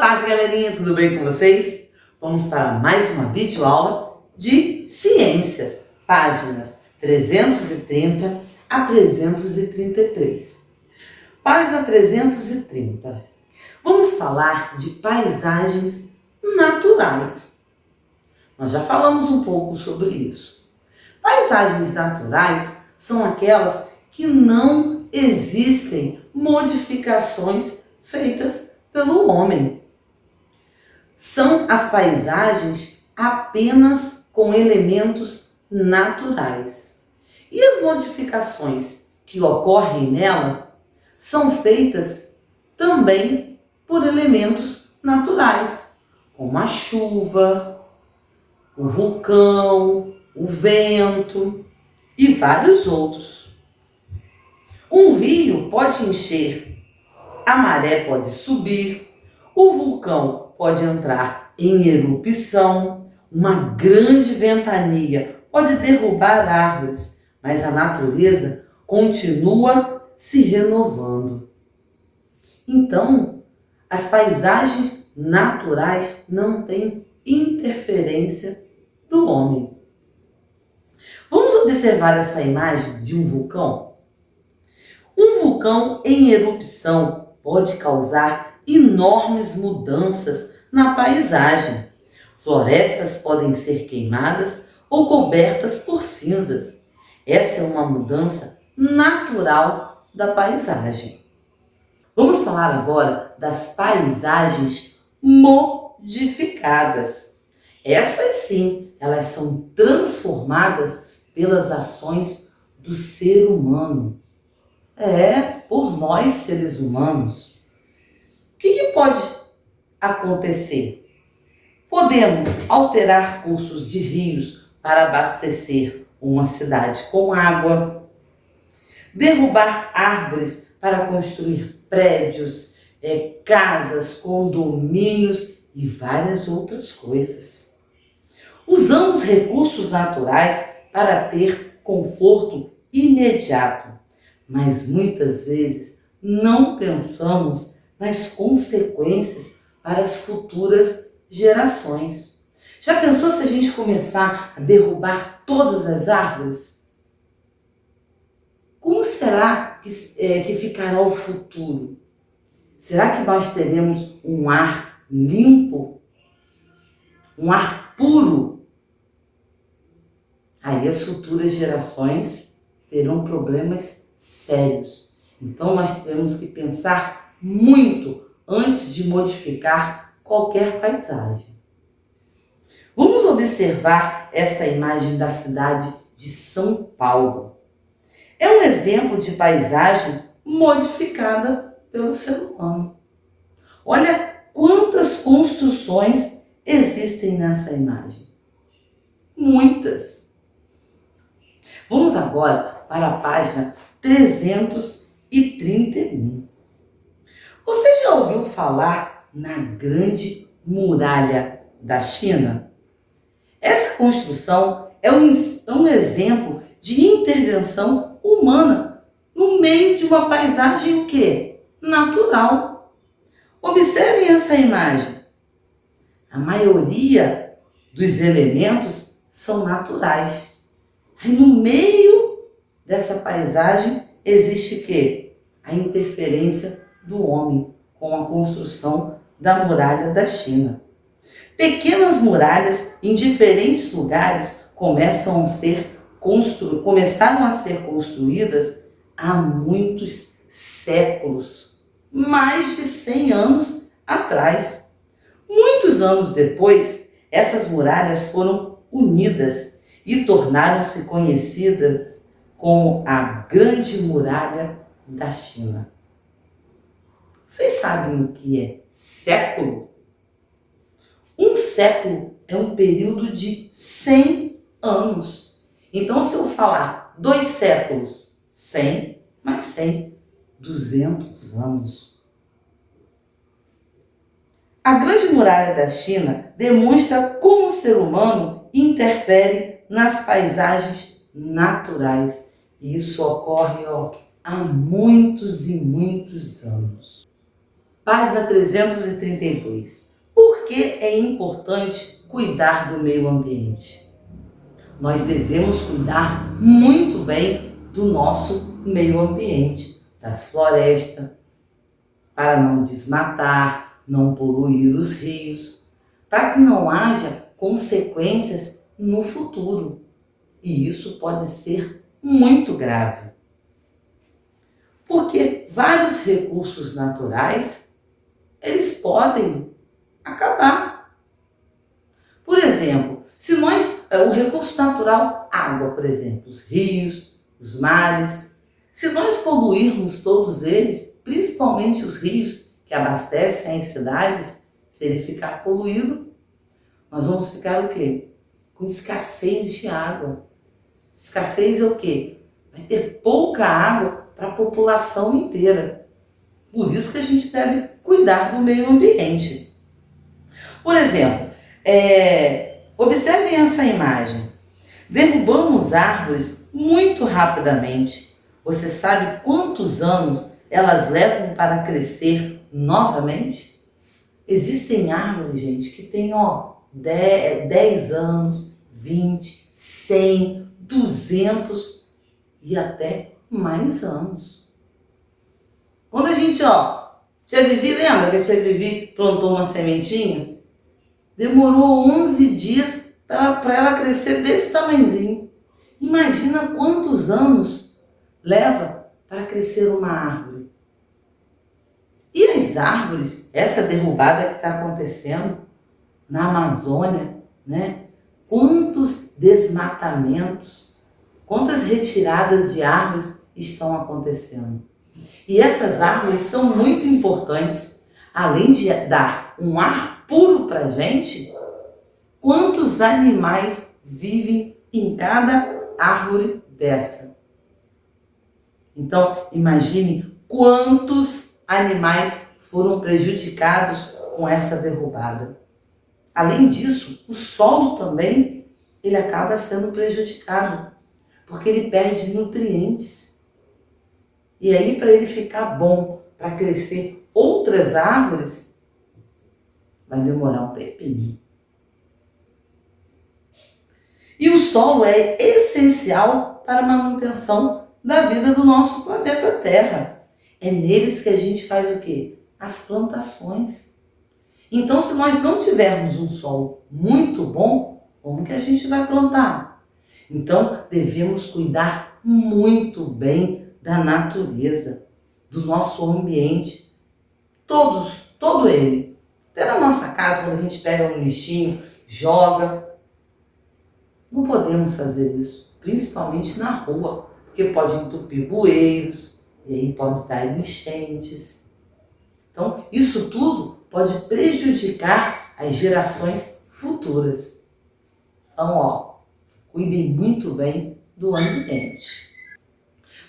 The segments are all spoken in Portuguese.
tarde, galerinha, tudo bem com vocês? Vamos para mais uma videoaula de ciências, páginas 330 a 333. Página 330. Vamos falar de paisagens naturais. Nós já falamos um pouco sobre isso. Paisagens naturais são aquelas que não existem modificações feitas pelo homem. São as paisagens apenas com elementos naturais. E as modificações que ocorrem nela são feitas também por elementos naturais, como a chuva, o vulcão, o vento e vários outros. Um rio pode encher, a maré pode subir, o vulcão pode entrar em erupção, uma grande ventania pode derrubar árvores, mas a natureza continua se renovando. Então, as paisagens naturais não têm interferência do homem. Vamos observar essa imagem de um vulcão? Um vulcão em erupção pode causar enormes mudanças na paisagem. Florestas podem ser queimadas ou cobertas por cinzas. Essa é uma mudança natural da paisagem. Vamos falar agora das paisagens modificadas. Essas sim, elas são transformadas pelas ações do ser humano. Por nós seres humanos. O que pode acontecer? Podemos alterar cursos de rios para abastecer uma cidade com água, derrubar árvores para construir prédios, casas, condomínios e várias outras coisas. Usamos recursos naturais para ter conforto imediato, mas muitas vezes não pensamos nas consequências para as futuras gerações. Já pensou se a gente começar a derrubar todas as árvores? Como será que ficará o futuro? Será que nós teremos um ar limpo? Um ar puro? Aí as futuras gerações terão problemas sérios. Então nós temos que pensar muito antes de modificar qualquer paisagem. Vamos observar esta imagem da cidade de São Paulo. É um exemplo de paisagem modificada pelo ser humano. Olha quantas construções existem nessa imagem. Muitas. Vamos agora para a página 331. Você já ouviu falar na Grande Muralha da China? Essa construção é um exemplo de intervenção humana no meio de uma paisagem o quê? Natural. Observem essa imagem. A maioria dos elementos são naturais. Aí no meio dessa paisagem existe o quê? A interferência do homem com a construção da muralha da China. Pequenas muralhas em diferentes lugares começaram a ser construídas há muitos séculos, mais de 100 anos atrás. Muitos anos depois, essas muralhas foram unidas e tornaram-se conhecidas como a Grande Muralha da China. Vocês sabem o que é século? Um século é um período de 100 anos. Então, se eu falar 2 séculos, 100 mais 100, 200 anos. A Grande Muralha da China demonstra como o ser humano interfere nas paisagens naturais. E isso ocorre há muitos e muitos anos. Página 332. Por que é importante cuidar do meio ambiente? Nós devemos cuidar muito bem do nosso meio ambiente, das florestas, para não desmatar, não poluir os rios, para que não haja consequências no futuro. E isso pode ser muito grave. Porque vários recursos naturais, eles podem acabar. Por exemplo, o recurso natural, água, por exemplo, os rios, os mares, se nós poluirmos todos eles, principalmente os rios que abastecem as cidades, se ele ficar poluído, nós vamos ficar o quê? Com escassez de água. Escassez é o quê? Vai ter pouca água para a população inteira. Por isso que a gente deve cuidar do meio ambiente. Por exemplo, observem essa imagem. Derrubamos árvores muito rapidamente. Você sabe quantos anos elas levam para crescer novamente? Existem árvores, gente, que têm 10 anos, 20, 100, 200 e até mais anos. Quando a gente, Tia Vivi, lembra que a Tia Vivi plantou uma sementinha? Demorou 11 dias para ela crescer desse tamanhozinho. Imagina quantos anos leva para crescer uma árvore. E as árvores, essa derrubada que está acontecendo na Amazônia, né? Quantos desmatamentos, quantas retiradas de árvores estão acontecendo. E essas árvores são muito importantes, além de dar um ar puro para a gente, quantos animais vivem em cada árvore dessa. Então, imagine quantos animais foram prejudicados com essa derrubada. Além disso, o solo também, ele acaba sendo prejudicado, porque ele perde nutrientes. E aí, para ele ficar bom, para crescer outras árvores, vai demorar um tempinho. E o solo é essencial para a manutenção da vida do nosso planeta Terra. É neles que a gente faz o quê? As plantações. Então, se nós não tivermos um solo muito bom, como que a gente vai plantar? Então, devemos cuidar muito bem da natureza, do nosso ambiente, todo ele. Até na nossa casa, quando a gente pega um lixinho, joga. Não podemos fazer isso, principalmente na rua, porque pode entupir bueiros, e aí pode dar enchentes. Então, isso tudo pode prejudicar as gerações futuras. Então, cuidem muito bem do ambiente.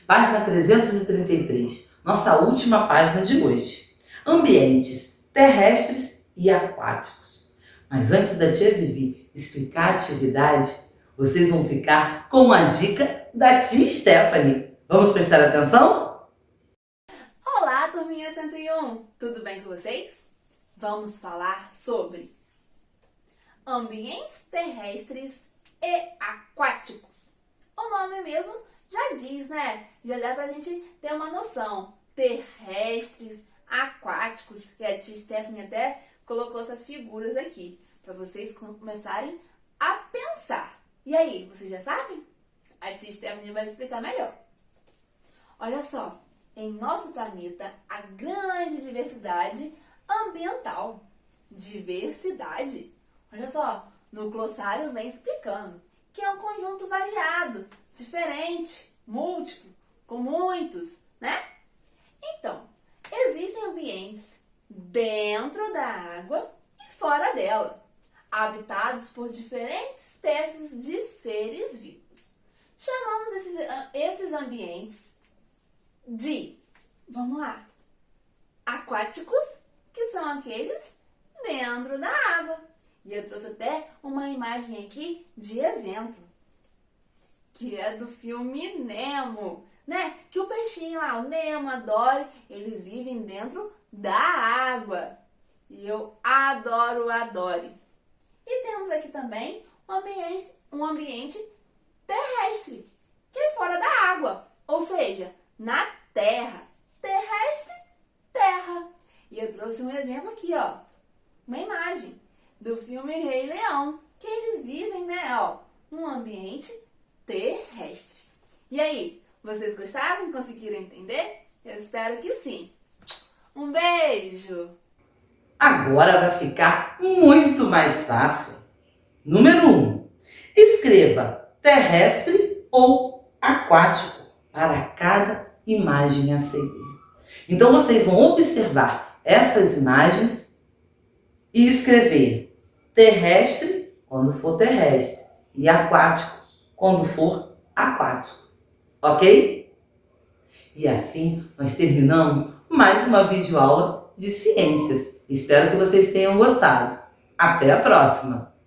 Página 333, nossa última página de hoje. Ambientes terrestres e aquáticos. Mas antes da Tia Vivi explicar a atividade, vocês vão ficar com uma dica da Tia Stephanie. Vamos prestar atenção? Olá, turminha 101! Tudo bem com vocês? Vamos falar sobre ambientes terrestres e aquáticos. O nome mesmo já diz, né? Já dá pra gente ter uma noção. Terrestres, aquáticos, e a tia Stephanie até colocou essas figuras aqui, para vocês começarem a pensar. E aí, vocês já sabem? A tia Stephanie vai explicar melhor. Olha só, em nosso planeta, a grande diversidade ambiental. Diversidade? Olha só, no glossário vem explicando que é um conjunto variado, diferente, múltiplo, com muitos, né? Então, existem ambientes dentro da água e fora dela, habitados por diferentes espécies de seres vivos. Chamamos esses ambientes de, vamos lá, aquáticos, que são aqueles dentro da água. E eu trouxe até uma imagem aqui de exemplo, que é do filme Nemo, né? Que o peixinho lá, o Nemo, a Dory, eles vivem dentro da água. E eu adoro. E temos aqui também um ambiente terrestre, que é fora da água, ou seja, na terra. Terrestre, terra. E eu trouxe um exemplo aqui, ó, uma imagem do filme Rei Leão, que eles vivem, né, ó, num ambiente terrestre. E aí, vocês gostaram? Conseguiram entender? Eu espero que sim. Um beijo! Agora vai ficar muito mais fácil. Número 1. Escreva terrestre ou aquático para cada imagem a seguir. Então vocês vão observar essas imagens e escrever terrestre quando for terrestre e aquático quando for aquático. Ok? E assim nós terminamos mais uma videoaula de ciências. Espero que vocês tenham gostado. Até a próxima!